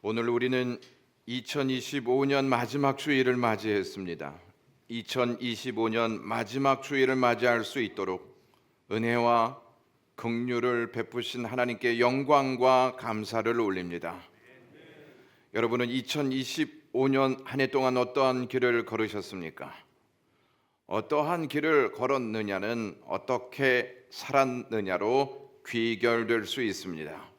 오늘 우리는 2025년 마지막 주일을 맞이했습니다. 2025년 마지막 주일을 맞이할 수 있도록 은혜와 긍휼을 베푸신 하나님께 영광과 감사를 올립니다. 여러분은 2025년 한 해 동안 어떠한 길을 걸으셨습니까? 어떠한 길을 걸었느냐는 어떻게 살았느냐로 귀결될 수 있습니다.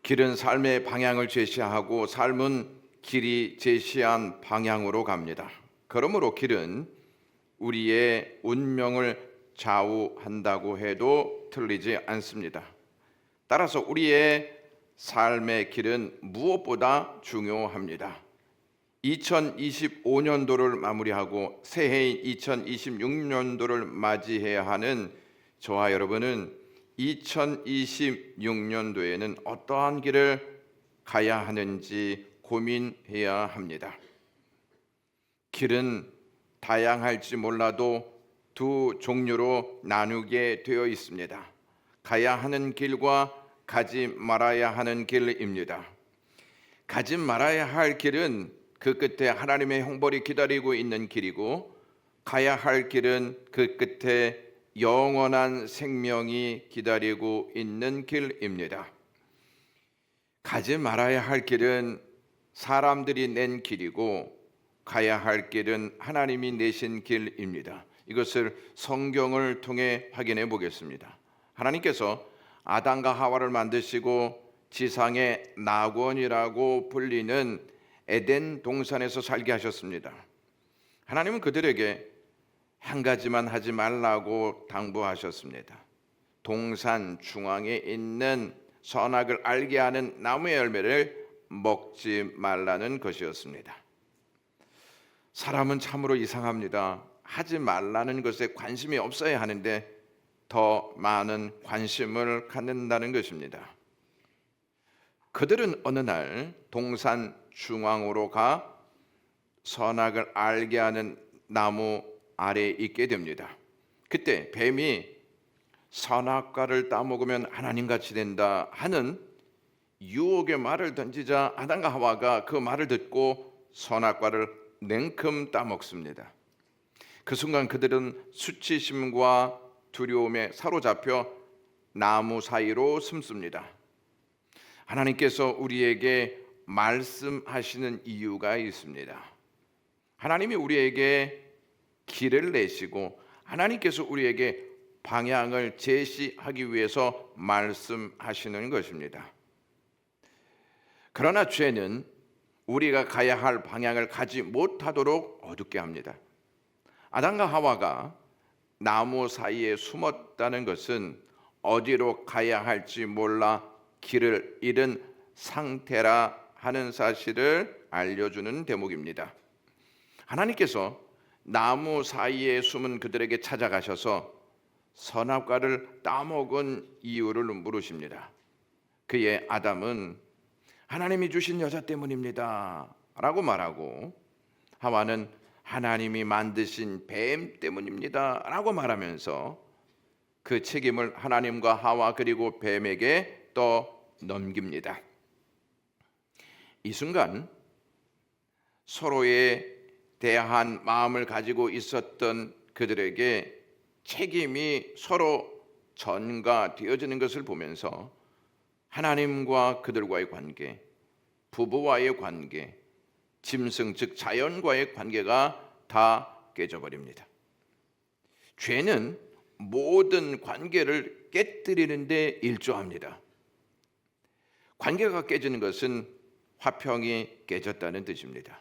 길은 삶의 방향을 제시하고 삶은 길이 제시한 방향으로 갑니다. 그러므로 길은 우리의 운명을 좌우한다고 해도 틀리지 않습니다. 따라서 우리의 삶의 길은 무엇보다 중요합니다. 2025년도를 마무리하고 새해인 2026년도를 맞이해야 하는 저와 여러분은 2026년도에는 어떠한 길을 가야 하는지 고민해야 합니다. 길은 다양할지 몰라도 두 종류로 나누게 되어 있습니다. 가야 하는 길과 가지 말아야 하는 길입니다. 가지 말아야 할 길은 그 끝에 하나님의 형벌이 기다리고 있는 길이고, 가야 할 길은 그 끝에 영원한 생명이 기다리고 있는 길입니다. 가지 말아야 할 길은 사람들이 낸 길이고, 가야 할 길은 하나님이 내신 길입니다. 이것을 성경을 통해 확인해 보겠습니다. 하나님께서 아담과 하와를 만드시고 지상의 낙원이라고 불리는 에덴 동산에서 살게 하셨습니다. 하나님은 그들에게 한 가지만 하지 말라고 당부하셨습니다. 동산 중앙에 있는 선악을 알게 하는 나무의 열매를 먹지 말라는 것이었습니다. 사람은 참으로 이상합니다. 하지 말라는 것에 관심이 없어야 하는데 더 많은 관심을 갖는다는 것입니다. 그들은 어느 날 동산 중앙으로 가 선악을 알게 하는 나무 아래에 있게 됩니다. 그때 뱀이 선악과를 따먹으면 하나님같이 된다 하는 유혹의 말을 던지자 아담과 하와가 그 말을 듣고 선악과를 냉큼 따먹습니다. 그 순간 그들은 수치심과 두려움에 사로잡혀 나무 사이로 숨습니다. 하나님께서 우리에게 말씀하시는 이유가 있습니다. 하나님이 우리에게 길을 내시고 하나님께서 우리에게 방향을 제시하기 위해서 말씀하시는 것입니다. 그러나 죄는 우리가 가야 할 방향을 가지 못하도록 어둡게 합니다. 아담과 하와가 나무 사이에 숨었다는 것은 어디로 가야 할지 몰라 길을 잃은 상태라 하는 사실을 알려주는 대목입니다. 하나님께서 나무 사이에 숨은 그들에게 찾아가셔서 선악과를 따먹은 이유를 물으십니다. 그의 아담은 하나님이 주신 여자 때문입니다 라고 말하고, 하와는 하나님이 만드신 뱀 때문입니다 라고 말하면서 그 책임을 하나님과 하와 그리고 뱀에게 넘깁니다. 이 순간 서로에 대한 마음을 가지고 있었던 그들에게 책임이 서로 전가되어지는 것을 보면서 하나님과 그들과의 관계, 부부와의 관계, 짐승 즉 자연과의 관계가 다 깨져버립니다. 죄는 모든 관계를 깨뜨리는 데 일조합니다. 관계가 깨지는 것은 화평이 깨졌다는 뜻입니다.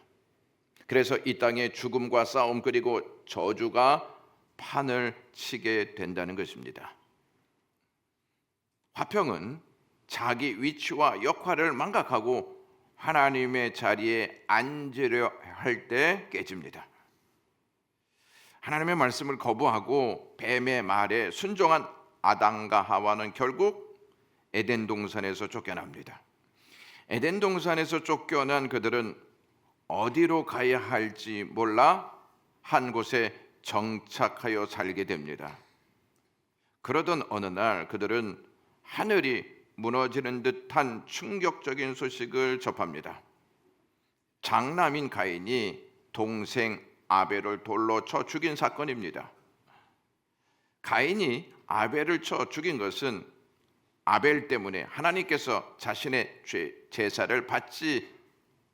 그래서 이 땅에 죽음과 싸움 그리고 저주가 판을 치게 된다는 것입니다. 화평은 자기 위치와 역할을 망각하고 하나님의 자리에 앉으려 할 때 깨집니다. 하나님의 말씀을 거부하고 뱀의 말에 순종한 아담과 하와는 결국 에덴 동산에서 쫓겨납니다. 에덴 동산에서 쫓겨난 그들은 어디로 가야 할지 몰라 한 곳에 정착하여 살게 됩니다. 그러던 어느 날 그들은 하늘이 무너지는 듯한 충격적인 소식을 접합니다. 장남인 가인이 동생 아벨을 돌로 쳐 죽인 사건입니다. 가인이 아벨을 쳐 죽인 것은 아벨 때문에 하나님께서 자신의 제사를 받지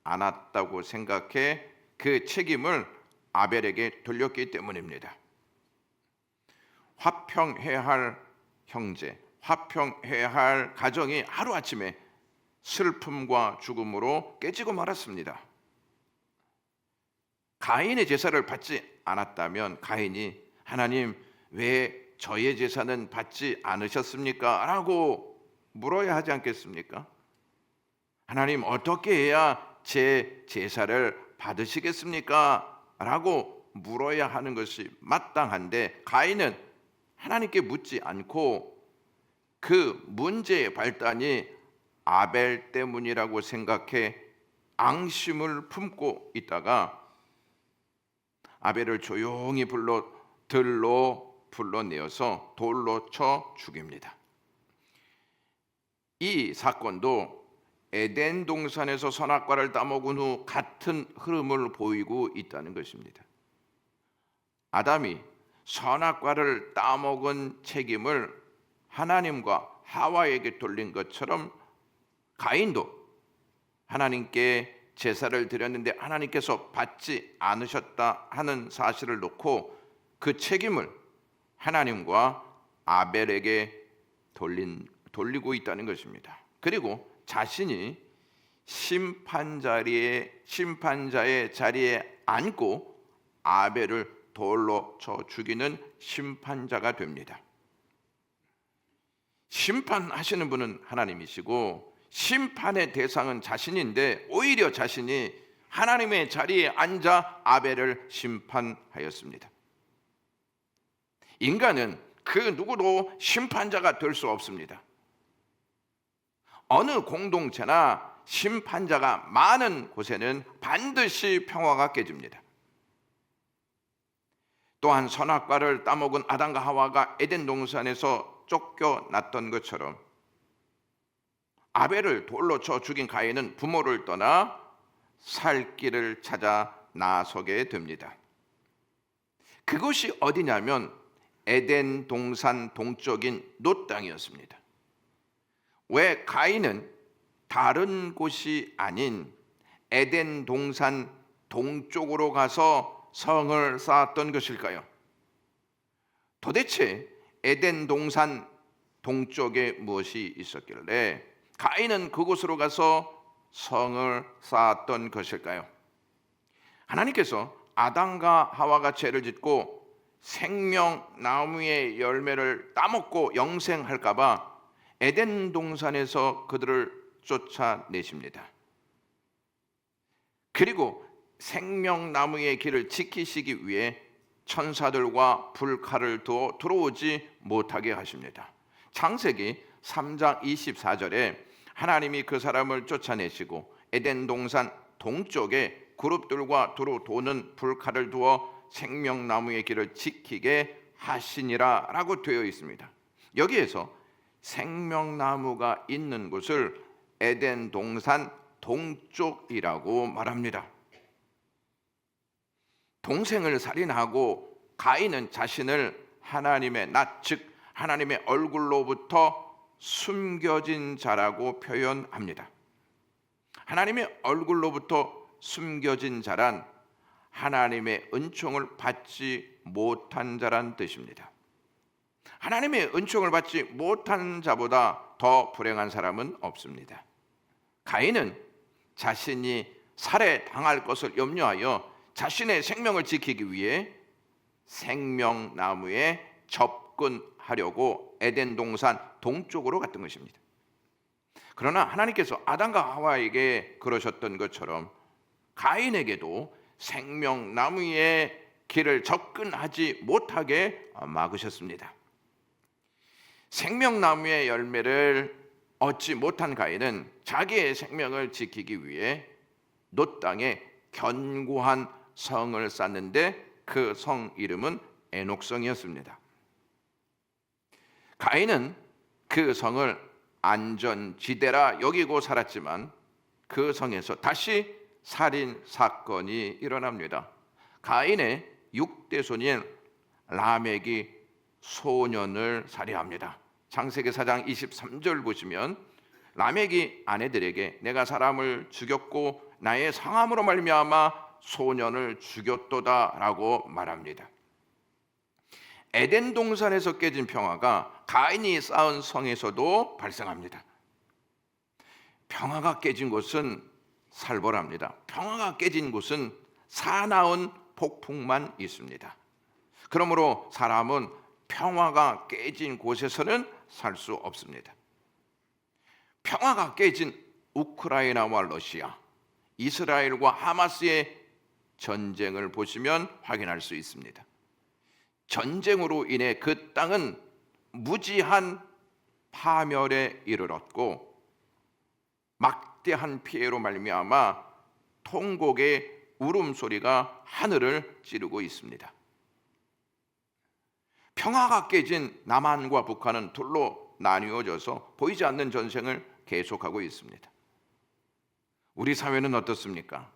않았다고 생각해 그 책임을 아벨에게 돌렸기 때문입니다. 화평해야 할 형제, 화평해야 할 가정이 하루아침에 슬픔과 죽음으로 깨지고 말았습니다. 가인의 제사를 받지 않았다면 가인이 하나님 왜 저의 제사는 받지 않으셨습니까? 라고 물어야 하지 않겠습니까? 하나님 어떻게 해야 제 제사를 받으시겠습니까? 라고 물어야 하는 것이 마땅한데 가인은 하나님께 묻지 않고 그 문제의 발단이 아벨 때문이라고 생각해 앙심을 품고 있다가 아벨을 조용히 들로 불러내어서 돌로 쳐 죽입니다. 이 사건도 에덴 동산에서 선악과를 따먹은 후 같은 흐름을 보이고 있다는 것입니다. 아담이 선악과를 따먹은 책임을 하나님과 하와에게 돌린 것처럼 가인도 하나님께 제사를 드렸는데 하나님께서 받지 않으셨다 하는 사실을 놓고 그 책임을 하나님과 아벨에게 돌리고 있다는 것입니다. 그리고 자신이 심판자의 자리에 앉고 아벨을 돌로 쳐 죽이는 심판자가 됩니다. 심판하시는 분은 하나님이시고 심판의 대상은 자신인데 오히려 자신이 하나님의 자리에 앉아 아벨을 심판하였습니다. 인간은 그 누구도 심판자가 될 수 없습니다. 어느 공동체나 심판자가 많은 곳에는 반드시 평화가 깨집니다. 또한 선악과를 따먹은 아담과 하와가 에덴 동산에서 쫓겨났던 것처럼 아벨을 돌로 쳐 죽인 가인은 부모를 떠나 살 길을 찾아 나서게 됩니다. 그곳이 어디냐면 에덴 동산 동쪽인 놋 땅이었습니다. 왜 가인은 다른 곳이 아닌 에덴 동산 동쪽으로 가서 성을 쌓았던 것일까요? 도대체 에덴 동산 동쪽에 무엇이 있었길래 가인은 그곳으로 가서 성을 쌓았던 것일까요? 하나님께서 아담과 하와가 죄를 짓고 생명나무의 열매를 따먹고 영생할까 봐 에덴 동산에서 그들을 쫓아내십니다. 그리고 생명나무의 길을 지키시기 위해 천사들과 불칼을 두어 들어오지 못하게 하십니다. 창세기 3장 24절에 하나님이 그 사람을 쫓아내시고 에덴 동산 동쪽에 그룹들과 두루 도는 불칼을 두어 생명나무의 길을 지키게 하시니라 라고 되어 있습니다. 여기에서 생명나무가 있는 곳을 에덴 동산 동쪽이라고 말합니다. 동생을 살인하고 가인은 자신을 하나님의 낯, 즉 하나님의 얼굴로부터 숨겨진 자라고 표현합니다. 하나님의 얼굴로부터 숨겨진 자란 하나님의 은총을 받지 못한 자란 뜻입니다. 하나님의 은총을 받지 못한 자보다 더 불행한 사람은 없습니다. 가인은 자신이 살해당할 것을 염려하여 자신의 생명을 지키기 위해 생명나무에 접근하려고 에덴 동산 동쪽으로 갔던 것입니다. 그러나 하나님께서 아담과 하와에게 그러셨던 것처럼 가인에게도 생명나무의 길을 접근하지 못하게 막으셨습니다. 생명나무의 열매를 얻지 못한 가인은 자기의 생명을 지키기 위해 놋 땅에 견고한 성을 쌓는데 그 성 이름은 에녹성이었습니다. 가인은 그 성을 안전지대라 여기고 살았지만 그 성에서 다시 살인 사건이 일어납니다. 가인의 6대 손인 라멕이 소년을 살해합니다. 창세기 4장 23절 보시면 라멕이 아내들에게 내가 사람을 죽였고 나의 상함으로 말미암아 소년을 죽였도다라고 말합니다. 에덴 동산에서 깨진 평화가 가인이 쌓은 성에서도 발생합니다. 평화가 깨진 곳은 살벌합니다. 평화가 깨진 곳은 사나운 폭풍만 있습니다. 그러므로 사람은 평화가 깨진 곳에서는 살 수 없습니다. 평화가 깨진 우크라이나와 러시아, 이스라엘과 하마스의 전쟁을 보시면 확인할 수 있습니다. 전쟁으로 인해 그 땅은 무지한 파멸에 이르렀고 막대한 피해로 말미암아 통곡의 울음소리가 하늘을 찌르고 있습니다. 평화가 깨진 남한과 북한은 둘로 나뉘어져서 보이지 않는 전쟁을 계속하고 있습니다. 우리 사회는 어떻습니까?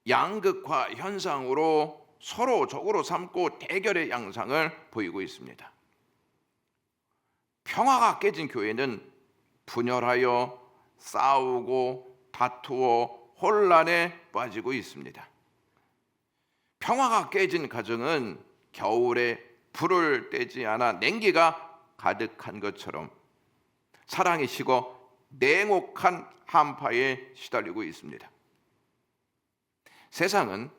양극화 현상으로 서로 적으로 삼고 대결의 양상을 보이고 있습니다. 평화가 깨진 교회는 분열하여 싸우고 다투어 혼란에 빠지고 있습니다. 평화가 깨진 가정은 겨울에 불을 떼지 않아 냉기가 가득한 것처럼 사랑이 식어 냉혹한 한파에 시달리고 있습니다. 세상은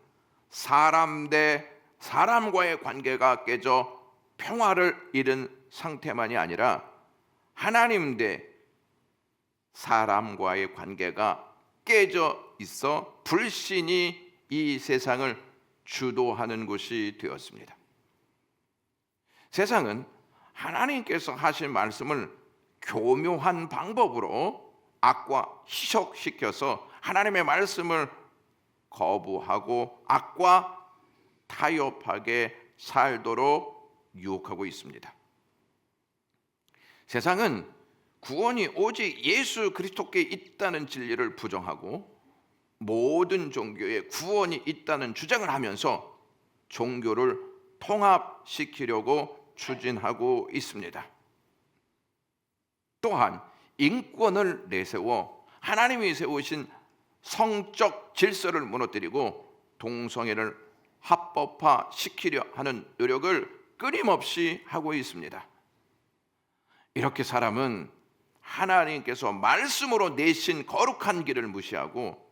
사람 대 사람과의 관계가 깨져 평화를 잃은 상태만이 아니라 하나님 대 사람과의 관계가 깨져 있어 불신이 이 세상을 주도하는 곳이 되었습니다. 세상은 하나님께서 하신 말씀을 교묘한 방법으로 악과 희석시켜서 하나님의 말씀을 거부하고 악과 타협하게 살도록 유혹하고 있습니다. 세상은 구원이 오직 예수 그리스도께 있다는 진리를 부정하고 모든 종교에 구원이 있다는 주장을 하면서 종교를 통합시키려고 추진하고 있습니다. 또한 인권을 내세워 하나님이 세우신 성적 질서를 무너뜨리고 동성애를 합법화시키려 하는 노력을 끊임없이 하고 있습니다. 이렇게 사람은 하나님께서 말씀으로 내신 거룩한 길을 무시하고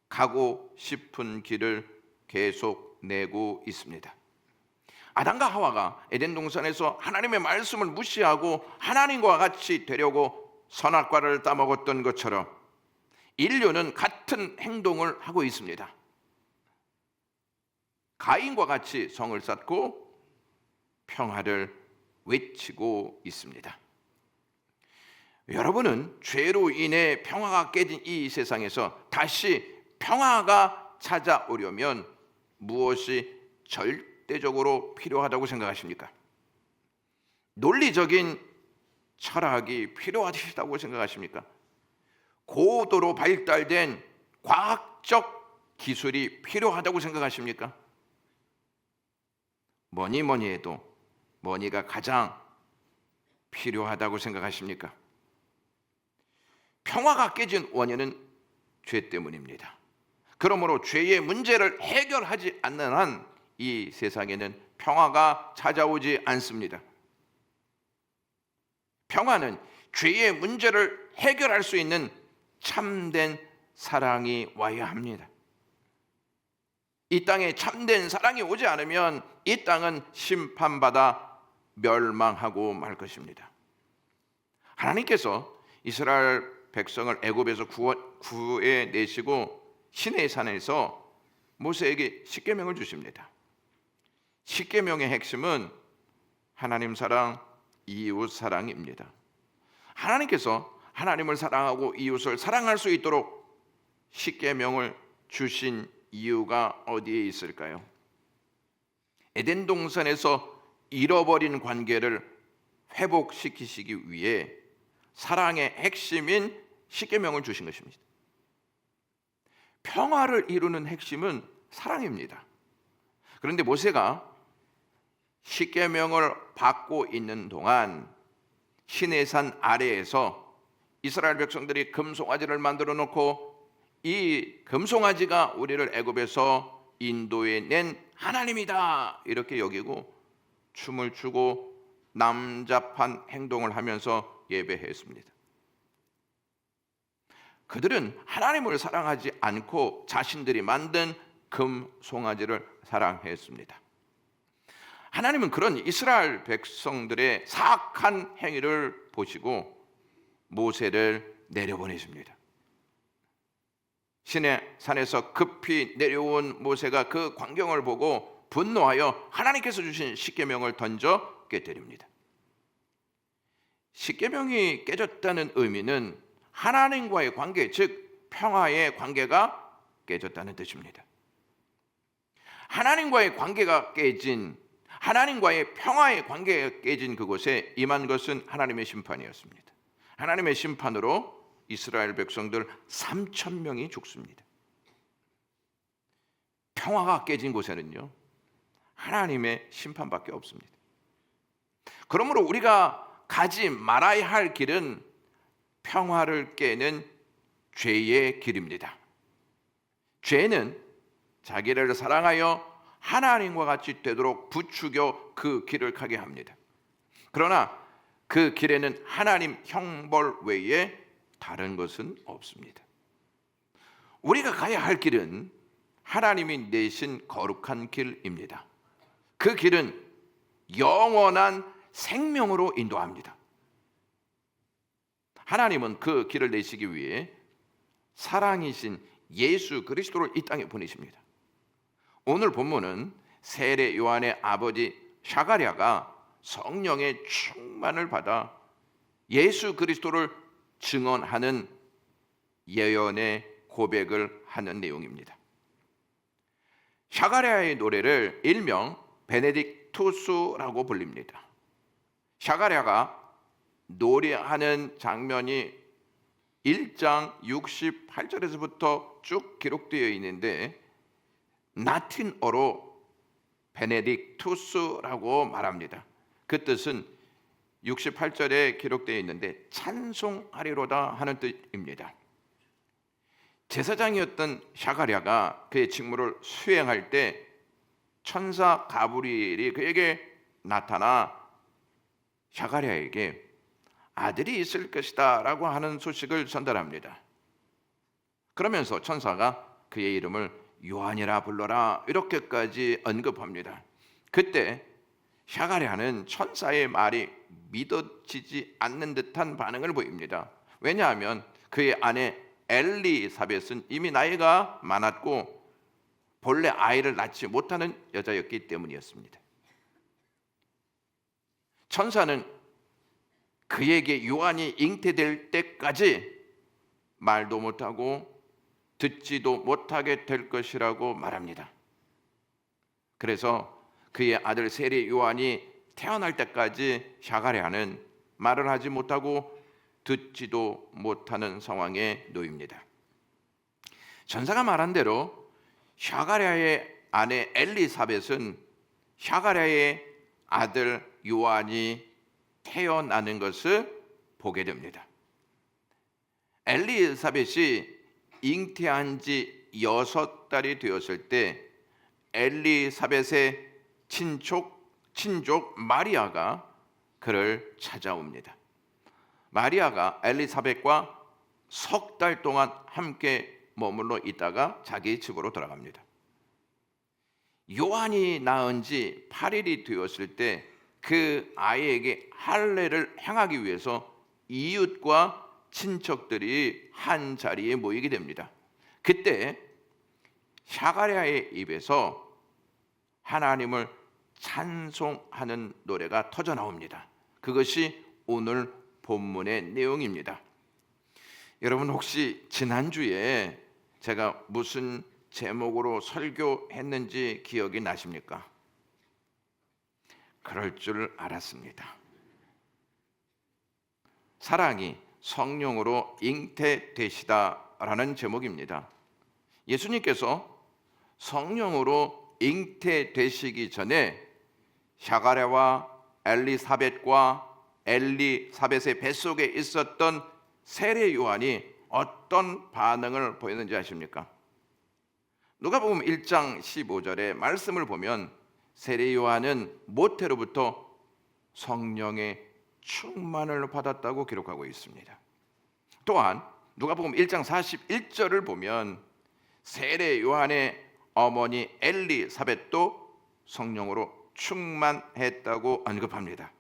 가고 싶은 길을 계속 내고 있습니다. 아담과 하와가 에덴 동산에서 하나님의 말씀을 무시하고 하나님과 같이 되려고 선악과를 따먹었던 것처럼 인류는 같은 행동을 하고 있습니다. 가인과 같이 성을 쌓고 평화를 외치고 있습니다. 여러분은 죄로 인해 평화가 깨진 이 세상에서 다시 평화가 찾아오려면 무엇이 절대적으로 필요하다고 생각하십니까? 논리적인 철학이 필요하다고 생각하십니까? 고도로 발달된 과학적 기술이 필요하다고 생각하십니까? 뭐니 해도 뭐니가 가장 필요하다고 생각하십니까? 평화가 깨진 원인은 죄 때문입니다. 그러므로 죄의 문제를 해결하지 않는 한 이 세상에는 평화가 찾아오지 않습니다. 평화는 죄의 문제를 해결할 수 있는 참된 사랑이 와야 합니다. 이 땅에 참된 사랑이 오지 않으면 이 땅은 심판받아 멸망하고 말 것입니다. 하나님께서 이스라엘 백성을 애굽에서 구해내시고 시내의 산에서 모세에게 십계명을 주십니다. 십계명의 핵심은 하나님 사랑, 이웃 사랑입니다. 하나님께서 하나님을 사랑하고 이웃을 사랑할 수 있도록 십계명을 주신 이유가 어디에 있을까요? 에덴 동산에서 잃어버린 관계를 회복시키시기 위해 사랑의 핵심인 십계명을 주신 것입니다. 평화를 이루는 핵심은 사랑입니다. 그런데 모세가 십계명을 받고 있는 동안 시내산 아래에서 이스라엘 백성들이 금송아지를 만들어 놓고 이 금송아지가 우리를 애굽에서 인도해 낸 하나님이다 이렇게 여기고 춤을 추고 남잡한 행동을 하면서 예배했습니다. 그들은 하나님을 사랑하지 않고 자신들이 만든 금송아지를 사랑했습니다. 하나님은 그런 이스라엘 백성들의 사악한 행위를 보시고 모세를 내려보내십니다. 시내 산에서 급히 내려온 모세가 그 광경을 보고 분노하여 하나님께서 주신 십계명을 던져 깨뜨립니다. 십계명이 깨졌다는 의미는 하나님과의 관계, 즉 평화의 관계가 깨졌다는 뜻입니다. 하나님과의 관계가 깨진, 하나님과의 평화의 관계가 깨진 그곳에 임한 것은 하나님의 심판이었습니다. 하나님의 심판으로 이스라엘 백성들 3,000명이 죽습니다. 평화가 깨진 곳에는요, 하나님의 심판밖에 없습니다. 그러므로 우리가 가지 말아야 할 길은 평화를 깨는 죄의 길입니다. 죄는 자기를 사랑하여 하나님과 같이 되도록 부추겨 그 길을 가게 합니다. 그러나 그 길에는 하나님 형벌 외에 다른 것은 없습니다. 우리가 가야 할 길은 하나님이 내신 거룩한 길입니다. 그 길은 영원한 생명으로 인도합니다. 하나님은 그 길을 내시기 위해 사랑이신 예수 그리스도를 이 땅에 보내십니다. 오늘 본문은 세례 요한의 아버지 샤가랴가 성령의 충만을 받아 예수 그리스도를 증언하는 예언의 고백을 하는 내용입니다. 샤가랴의 노래를 일명 베네딕투스라고 불립니다. 샤가랴가 노래하는 장면이 1장 68절에서부터 쭉 기록되어 있는데 라틴어로 베네딕투스라고 말합니다. 그 뜻은 68절에 기록되어 있는데 찬송하리로다 하는 뜻입니다. 제사장이었던 샤가랴가 그의 직무를 수행할 때 천사 가브리엘이 그에게 나타나 샤가랴에게 아들이 있을 것이다 라고 하는 소식을 전달합니다. 그러면서 천사가 그의 이름을 요한이라 불러라 이렇게까지 언급합니다. 그때 샤가랴는 천사의 말이 믿어지지 않는 듯한 반응을 보입니다. 왜냐하면 그의 아내 엘리사벳은 이미 나이가 많았고 본래 아이를 낳지 못하는 여자였기 때문이었습니다. 천사는 그에게 요한이 잉태될 때까지 말도 못하고 듣지도 못하게 될 것이라고 말합니다. 그래서 그의 아들 세례 요한이 태어날 때까지 샤가랴는 말을 하지 못하고 듣지도 못하는 상황에 놓입니다. 전사가 말한 대로 샤가랴의 아내 엘리사벳은 샤가랴의 아들 요한이 태어나는 것을 보게 됩니다. 엘리사벳이 잉태한 지 6달이 되었을 때 엘리사벳의 친족 마리아가 그를 찾아옵니다. 마리아가 엘리사벳과 3달 동안 함께 머물러 있다가 자기 집으로 돌아갑니다. 요한이 낳은 지 8일이 되었을 때 그 아이에게 할례를 행하기 위해서 이웃과 친척들이 한 자리에 모이게 됩니다. 그때 샤가랴의 입에서 하나님을 찬송하는 노래가 터져 나옵니다. 그것이 오늘 본문의 내용입니다. 여러분 혹시 지난주에 제가 무슨 제목으로 설교했는지 기억이 나십니까? 그럴 줄 알았습니다. 사랑이 성령으로 잉태되시다라는 제목입니다. 예수님께서 성령으로 잉태되시기 전에 샤가랴와 엘리사벳의 뱃속에 있었던 세례 요한이 어떤 반응을 보였는지 아십니까? 누가복음 1장 15절의 말씀을 보면 세례 요한은 모태로부터 성령의 충만을 받았다고 기록하고 있습니다. 또한 누가복음 1장 41절을 보면 세례 요한의 어머니 엘리사벳도 성령으로 충만했다고 언급합니다.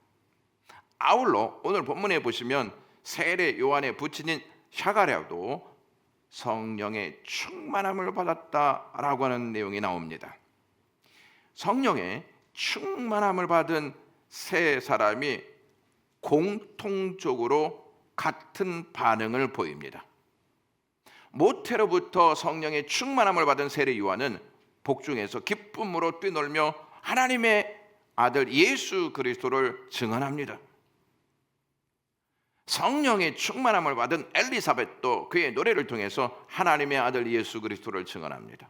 아울러 오늘 본문에 보시면 세례 요한의 부친인 샤가랴도 성령의 충만함을 받았다라고 하는 내용이 나옵니다. 성령의 충만함을 받은 세 사람이 공통적으로 같은 반응을 보입니다. 모태로부터 성령의 충만함을 받은 세례 요한은 복중에서 기쁨으로 뛰놀며 하나님의 아들 예수 그리스도를 증언합니다. 성령의 충만함을 받은 엘리사벳도 그의 노래를 통해서 하나님의 아들 예수 그리스도를 증언합니다.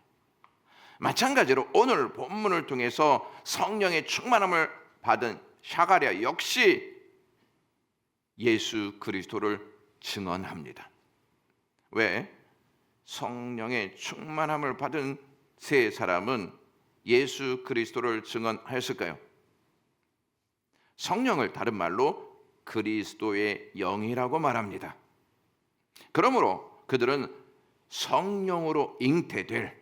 마찬가지로 오늘 본문을 통해서 성령의 충만함을 받은 샤가랴 역시 예수 그리스도를 증언합니다. 왜? 성령의 충만함을 받은 세 사람은 예수 그리스도를 증언하였을까요? 성령을 다른 말로 그리스도의 영이라고 말합니다. 그러므로 그들은 성령으로 잉태될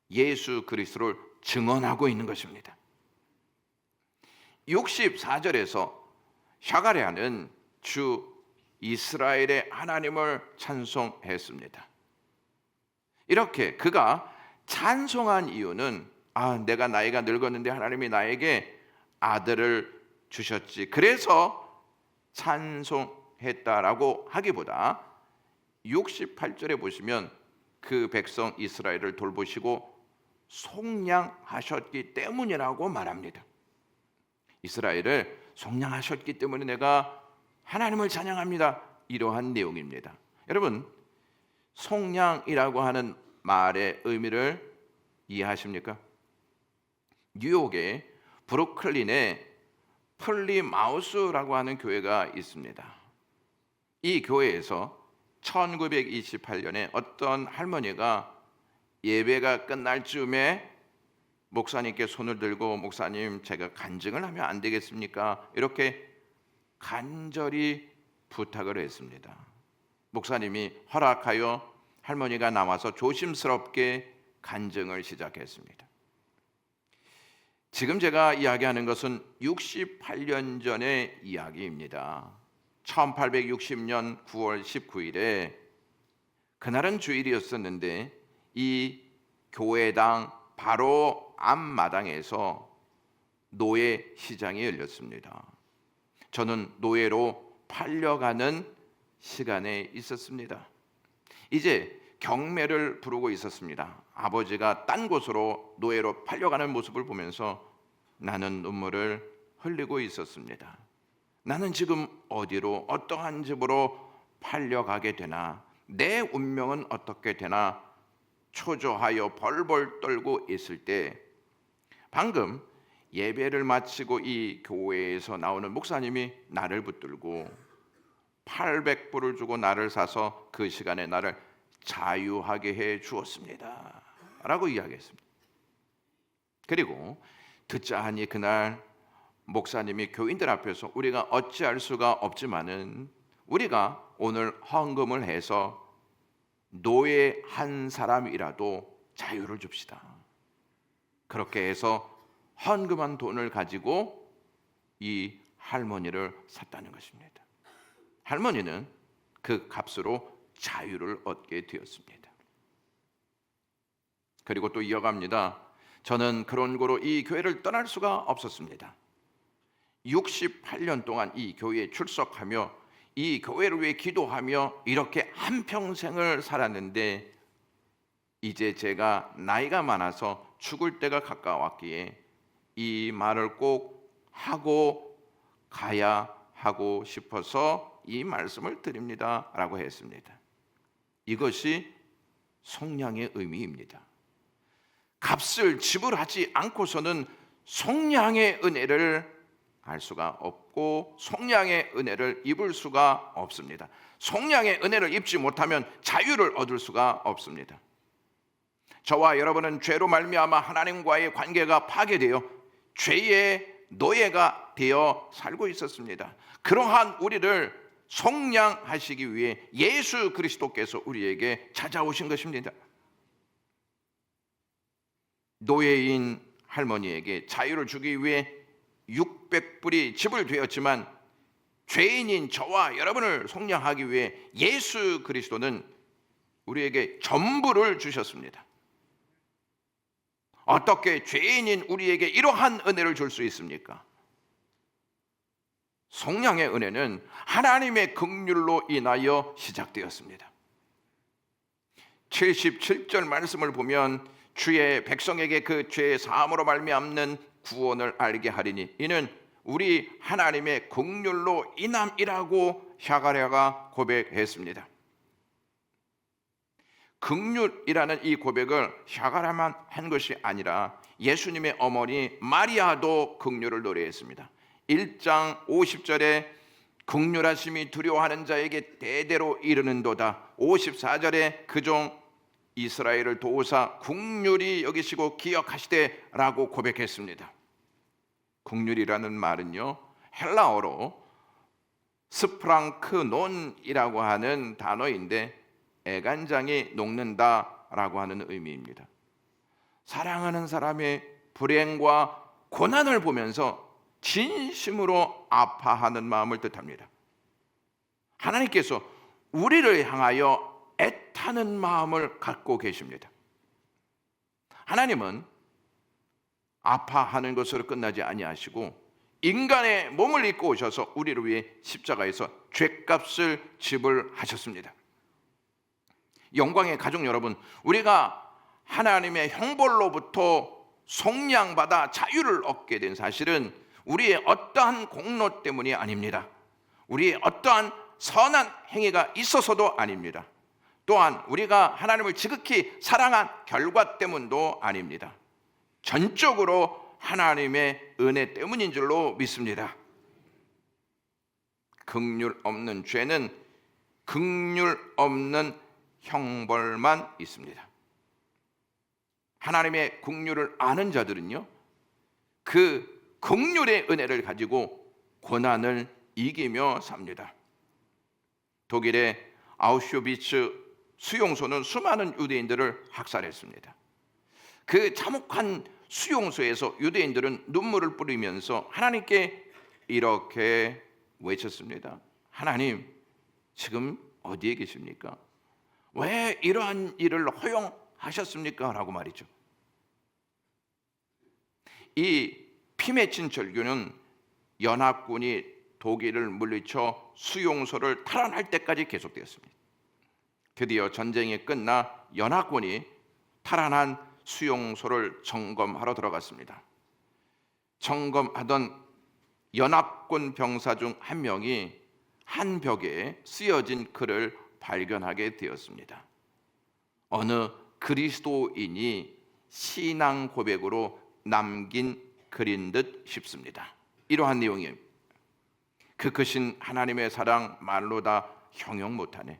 예수 그리스도를 증언하고 있는 것입니다. 64절에서 샤가랴는 주 이스라엘의 하나님을 찬송했습니다. 이렇게 그가 찬송한 이유는 내가 나이가 늙었는데 하나님이 나에게 아들을 주셨지, 그래서 찬송했다라고 하기보다 68절에 보시면 그 백성 이스라엘을 돌보시고 속량하셨기 때문이라고 말합니다. 이스라엘을 속량하셨기 때문에 내가 하나님을 찬양합니다, 이러한 내용입니다. 여러분, 속량이라고 하는 말의 의미를 이해하십니까? 뉴욕의 브루클린에 플리마우스라고 하는 교회가 있습니다. 이 교회에서 1928년에 어떤 할머니가 예배가 끝날 즈음에 목사님께 손을 들고, 목사님, 제가 간증을 하면 안 되겠습니까? 이렇게 간절히 부탁을 했습니다. 목사님이 허락하여 할머니가 나와서 조심스럽게 간증을 시작했습니다. 지금 제가 이야기하는 것은 68년 전의 이야기입니다. 1860년 9월 19일에 그날은 주일이었었는데 이 교회당 바로 앞마당에서 노예 시장이 열렸습니다. 저는 노예로 팔려가는 시간에 있었습니다. 이제 경매를 부르고 있었습니다. 아버지가 딴 곳으로 노예로 팔려가는 모습을 보면서 나는 눈물을 흘리고 있었습니다. 나는 지금 어디로, 어떠한 집으로 팔려가게 되나, 내 운명은 어떻게 되나 초조하여 벌벌 떨고 있을 때 방금 예배를 마치고 이 교회에서 나오는 목사님이 나를 붙들고 800불을 주고 나를 사서 그 시간에 나를 자유하게 해 주었습니다 라고 이야기했습니다. 그리고 듣자 하니 그날 목사님이 교인들 앞에서 우리가 어찌할 수가 없지만은 우리가 오늘 헌금을 해서 노예 한 사람이라도 자유를 줍시다. 그렇게 해서 헌금한 돈을 가지고 이 할머니를 샀다는 것입니다. 할머니는 그 값으로 자유를 얻게 되었습니다. 그리고 또 이어갑니다. 저는 그런 거로 이 교회를 떠날 수가 없었습니다. 68년 동안 이 교회에 출석하며 이 교회를 위해 기도하며 이렇게 한평생을 살았는데 이제 제가 나이가 많아서 죽을 때가 가까웠기에 이 말을 꼭 하고 가야 하고 싶어서 이 말씀을 드립니다 라고 했습니다. 이것이 속량의 의미입니다. 값을 지불하지 않고서는 속량의 은혜를 알 수가 없고 속량의 은혜를 입을 수가 없습니다. 속량의 은혜를 입지 못하면 자유를 얻을 수가 없습니다. 저와 여러분은 죄로 말미암아 하나님과의 관계가 파괴되어 죄의 노예가 되어 살고 있었습니다. 그러한 우리를 속량하시기 위해 예수 그리스도께서 우리에게 찾아오신 것입니다. 노예인 할머니에게 자유를 주기 위해 600불이 지불되었지만 죄인인 저와 여러분을 속량하기 위해 예수 그리스도는 우리에게 전부를 주셨습니다. 어떻게 죄인인 우리에게 이러한 은혜를 줄 수 있습니까? 속량의 은혜는 하나님의 긍휼로 인하여 시작되었습니다. 77절 말씀을 보면 주의 백성에게 그 죄의 사함으로 말미암는 구원을 알게 하리니 이는 우리 하나님의 긍휼로 인함이라고 샤가랴가 고백했습니다. 긍휼이라는 이 고백을 샤가랴만 한 것이 아니라 예수님의 어머니 마리아도 긍휼을 노래했습니다. 1장 50절에 긍휼하심이 두려워하는 자에게 대대로 이르는도다. 54절에 그종 이스라엘을 도우사 긍휼히 여기시고 기억하시되 라고 고백했습니다. 긍휼이라는 말은요, 헬라어로 스프랑크논이라고 하는 단어인데 애간장이 녹는다라고 하는 의미입니다. 사랑하는 사람의 불행과 고난을 보면서 진심으로 아파하는 마음을 뜻합니다. 하나님께서 우리를 향하여 애타는 마음을 갖고 계십니다. 하나님은 아파하는 것으로 끝나지 아니하시고 인간의 몸을 입고 오셔서 우리를 위해 십자가에서 죄값을 지불하셨습니다. 영광의 가족 여러분, 우리가 하나님의 형벌로부터 속량받아 자유를 얻게 된 사실은 우리의 어떠한 공로 때문이 아닙니다. 우리의 어떠한 선한 행위가 있어서도 아닙니다. 또한 우리가 하나님을 지극히 사랑한 결과 때문도 아닙니다. 전적으로 하나님의 은혜 때문인 줄로 믿습니다. 긍휼 없는 죄는 긍휼 없는 형벌만 있습니다. 하나님의 긍휼을 아는 자들은요, 그 긍휼의 은혜를 가지고 고난을 이기며 삽니다. 독일의 아우슈비츠 수용소는 수많은 유대인들을 학살했습니다. 그 참혹한 수용소에서 유대인들은 눈물을 뿌리면서 하나님께 이렇게 외쳤습니다. 하나님, 지금 어디에 계십니까? 왜 이러한 일을 허용하셨습니까? 라고 말이죠. 이 피 맺힌 절규는 연합군이 독일을 물리쳐 수용소를 탈환할 때까지 계속되었습니다. 드디어 전쟁이 끝나 연합군이 탈환한 수용소를 점검하러 들어갔습니다. 점검하던 연합군 병사 중 한 명이 한 벽에 쓰여진 글을 발견하게 되었습니다. 어느 그리스도인이 신앙 고백으로 남긴 글인 듯 싶습니다. 이러한 내용이에요. 그 크신 하나님의 사랑 말로 다 형용 못하네.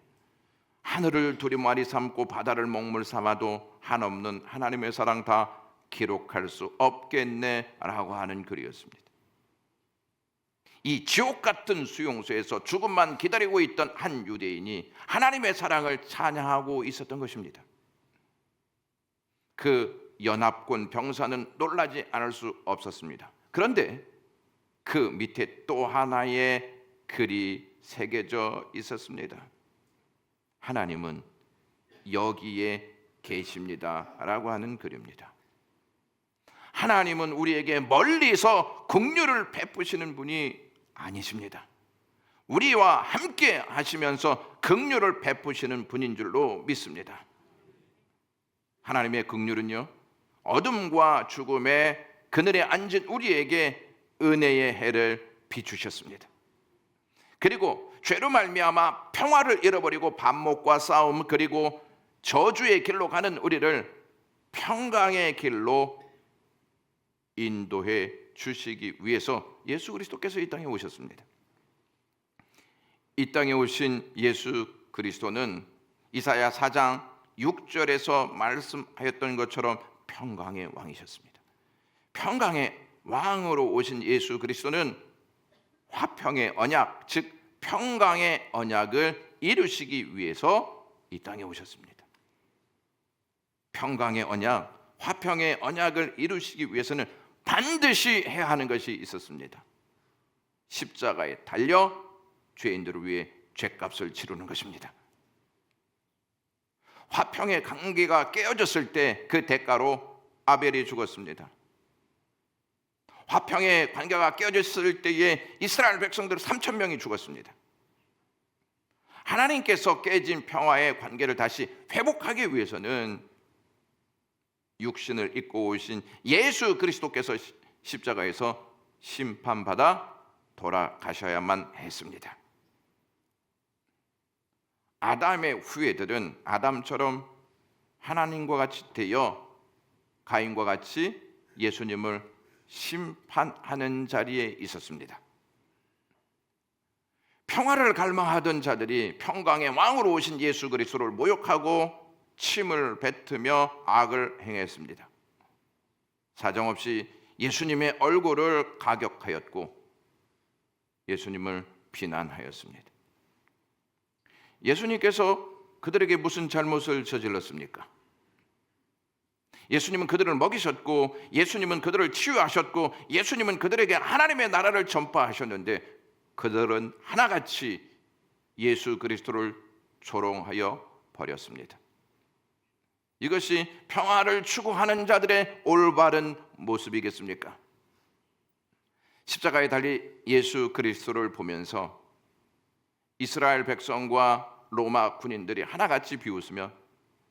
하늘을 두리마리 삼고 바다를 먹물 삼아도 한없는 하나님의 사랑 다 기록할 수 없겠네 라고 하는 글이었습니다. 이 지옥 같은 수용소에서 죽음만 기다리고 있던 한 유대인이 하나님의 사랑을 찬양하고 있었던 것입니다. 그 연합군 병사는 놀라지 않을 수 없었습니다. 그런데 그 밑에 또 하나의 글이 새겨져 있었습니다. 하나님은 여기에 계십니다 라고 하는 글입니다. 하나님은 우리에게 멀리서 긍휼을 베푸시는 분이 아니십니다. 우리와 함께 하시면서 긍휼을 베푸시는 분인 줄로 믿습니다. 하나님의 긍휼은요, 어둠과 죽음의 그늘에 앉은 우리에게 은혜의 해를 비추셨습니다. 그리고 죄로 말미암아 평화를 잃어버리고 반목과 싸움 그리고 저주의 길로 가는 우리를 평강의 길로 인도해 주시기 위해서 예수 그리스도께서 이 땅에 오셨습니다. 이 땅에 오신 예수 그리스도는 이사야 4장 6절에서 말씀하였던 것처럼 평강의 왕이셨습니다. 평강의 왕으로 오신 예수 그리스도는 화평의 언약, 즉 평강의 언약을 이루시기 위해서 이 땅에 오셨습니다. 평강의 언약, 화평의 언약을 이루시기 위해서는 반드시 해야 하는 것이 있었습니다. 십자가에 달려 죄인들을 위해 죄값을 치르는 것입니다. 화평의 관계가 깨어졌을 때 그 대가로 아벨이 죽었습니다. 화평의 관계가 깨어졌을 때에 이스라엘 백성들 3,000명이 죽었습니다. 하나님께서 깨진 평화의 관계를 다시 회복하기 위해서는 육신을 입고 오신 예수 그리스도께서 십자가에서 심판받아 돌아가셔야만 했습니다. 아담의 후예들은 아담처럼 하나님과 같이 되어 가인과 같이 예수님을 심판하는 자리에 있었습니다. 평화를 갈망하던 자들이 평강의 왕으로 오신 예수 그리스도를 모욕하고 침을 뱉으며 악을 행했습니다. 사정없이 예수님의 얼굴을 가격하였고 예수님을 비난하였습니다. 예수님께서 그들에게 무슨 잘못을 저질렀습니까? 예수님은 그들을 먹이셨고 예수님은 그들을 치유하셨고 예수님은 그들에게 하나님의 나라를 전파하셨는데 그들은 하나같이 예수 그리스도를 조롱하여 버렸습니다. 이것이 평화를 추구하는 자들의 올바른 모습이겠습니까? 십자가에 달린 예수 그리스도를 보면서 이스라엘 백성과 로마 군인들이 하나같이 비웃으며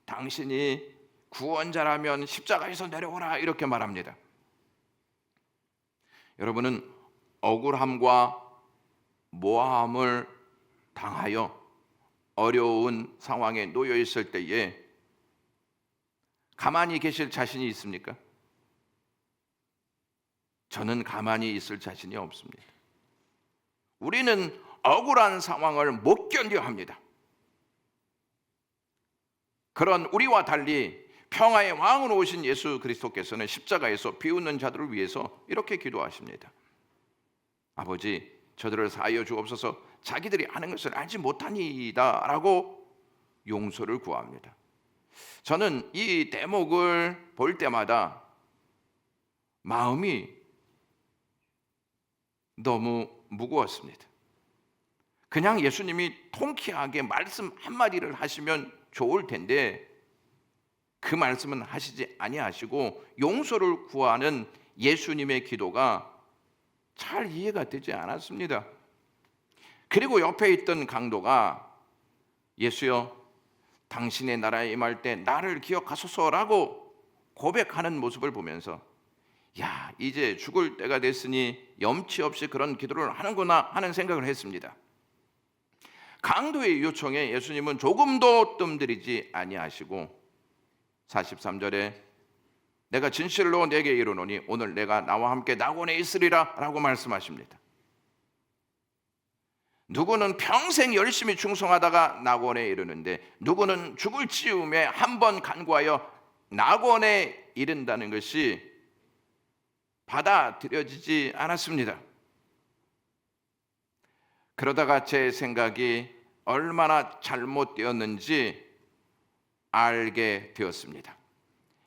당신이 구원자라면 십자가에서 내려오라 이렇게 말합니다. 여러분은 억울함과 모함을 당하여 어려운 상황에 놓여 있을 때에 가만히 계실 자신이 있습니까? 저는 가만히 있을 자신이 없습니다. 우리는 억울한 상황을 못 견뎌야 합니다. 그런 우리와 달리 평화의 왕으로 오신 예수 그리스도께서는 십자가에서 비웃는 자들을 위해서 이렇게 기도하십니다. 아버지, 저들을 사하여 주옵소서. 자기들이 하는 것을 알지 못하니이다 라고 용서를 구합니다. 저는 이 대목을 볼 때마다 마음이 너무 무거웠습니다. 그냥 예수님이 통쾌하게 말씀 한마디를 하시면 좋을 텐데 그 말씀은 하시지 아니하시고 용서를 구하는 예수님의 기도가 잘 이해가 되지 않았습니다. 그리고 옆에 있던 강도가 예수여 당신의 나라에 임할 때 나를 기억하소서라고 고백하는 모습을 보면서 야, 이제 죽을 때가 됐으니 염치 없이 그런 기도를 하는구나 하는 생각을 했습니다. 강도의 요청에 예수님은 조금도 뜸들이지 아니하시고 43절에 내가 진실로 내게 이르노니 오늘 내가 나와 함께 낙원에 있으리라 라고 말씀하십니다. 누구는 평생 열심히 충성하다가 낙원에 이르는데 누구는 죽을 찌움에 한 번 간구하여 낙원에 이른다는 것이 받아들여지지 않았습니다. 그러다가 제 생각이 얼마나 잘못되었는지 알게 되었습니다.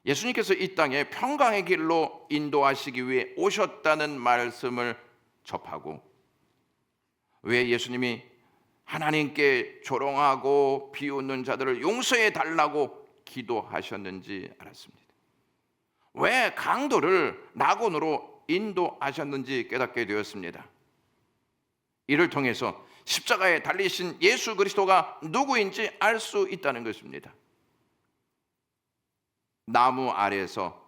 예수님께서 이 땅에 평강의 길로 인도하시기 위해 오셨다는 말씀을 접하고 왜 예수님이 하나님께 조롱하고 비웃는 자들을 용서해 달라고 기도하셨는지 알았습니다. 왜 강도를 낙원으로 인도하셨는지 깨닫게 되었습니다. 이를 통해서 십자가에 달리신 예수 그리스도가 누구인지 알 수 있다는 것입니다. 나무 아래에서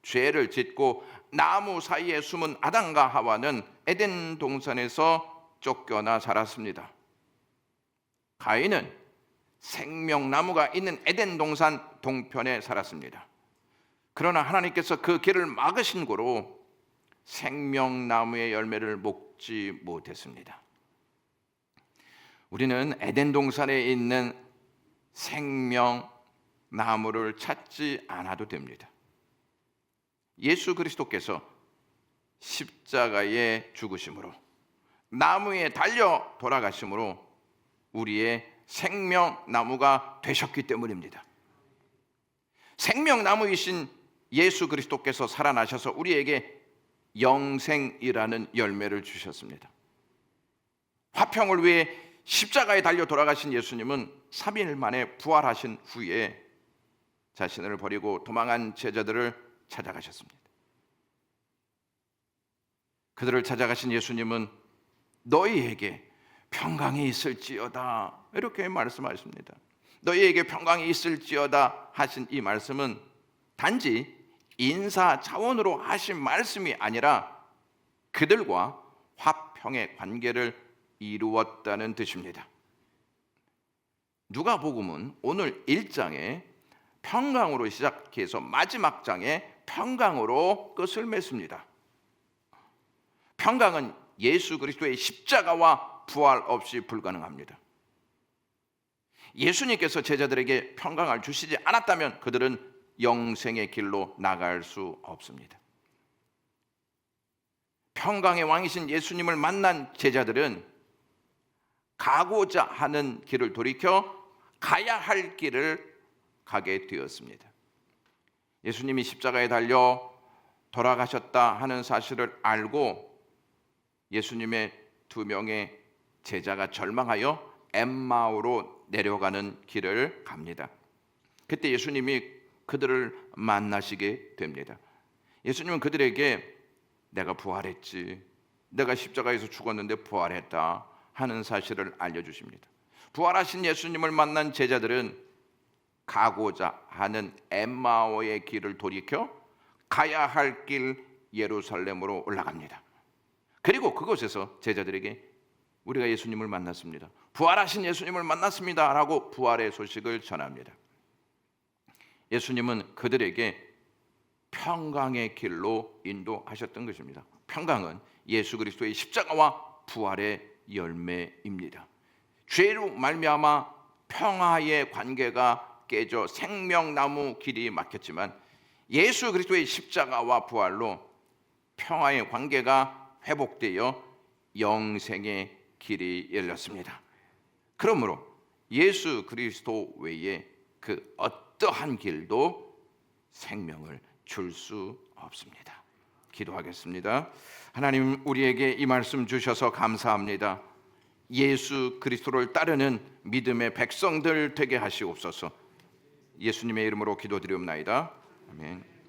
죄를 짓고 나무 사이에 숨은 아담과 하와는 에덴 동산에서 쫓겨나 살았습니다. 가인은 생명나무가 있는 에덴 동산 동편에 살았습니다. 그러나 하나님께서 그 길을 막으신 고로 생명나무의 열매를 먹지 못했습니다. 우리는 에덴 동산에 있는 생명나무를 찾지 않아도 됩니다. 예수 그리스도께서 십자가에 죽으심으로, 나무에 달려 돌아가심으로 우리의 생명나무가 되셨기 때문입니다. 생명나무이신 예수 그리스도께서 살아나셔서 우리에게 영생이라는 열매를 주셨습니다. 화평을 위해 십자가에 달려 돌아가신 예수님은 3일 만에 부활하신 후에 자신을 버리고 도망한 제자들을 찾아가셨습니다. 그들을 찾아가신 예수님은 너희에게 평강이 있을지어다 이렇게 말씀하십니다. 너희에게 평강이 있을지어다 하신 이 말씀은 단지 인사 차원으로 하신 말씀이 아니라 그들과 화평의 관계를 이루었다는 뜻입니다. 누가복음은 오늘 1장에 평강으로 시작해서 마지막 장에 평강으로 끝을 맺습니다. 평강은 예수 그리스도의 십자가와 부활 없이 불가능합니다. 예수님께서 제자들에게 평강을 주시지 않았다면 그들은 영생의 길로 나갈 수 없습니다. 평강의 왕이신 예수님을 만난 제자들은 가고자 하는 길을 돌이켜 가야 할 길을 가게 되었습니다. 예수님이 십자가에 달려 돌아가셨다 하는 사실을 알고 예수님의 2명의 제자가 절망하여 엠마오로 내려가는 길을 갑니다. 그때 예수님이 그들을 만나시게 됩니다. 예수님은 그들에게 내가 부활했지, 내가 십자가에서 죽었는데 부활했다 하는 사실을 알려주십니다. 부활하신 예수님을 만난 제자들은 가고자 하는 엠마오의 길을 돌이켜 가야 할 길 예루살렘으로 올라갑니다. 그리고 그곳에서 제자들에게 우리가 예수님을 만났습니다, 부활하신 예수님을 만났습니다 라고 부활의 소식을 전합니다. 예수님은 그들에게 평강의 길로 인도하셨던 것입니다. 평강은 예수 그리스도의 십자가와 부활의 열매입니다. 죄로 말미암아 평화의 관계가 깨져 생명나무 길이 막혔지만 예수 그리스도의 십자가와 부활로 평화의 관계가 회복되어 영생의 길이 열렸습니다. 그러므로 예수 그리스도 외에 그 어떠한 길도 생명을 줄 수 없습니다. 기도하겠습니다. 하나님, 우리에게 이 말씀 주셔서 감사합니다. 예수 그리스도를 따르는 믿음의 백성들 되게 하시옵소서. 예수님의 이름으로 기도드리옵나이다. 아멘.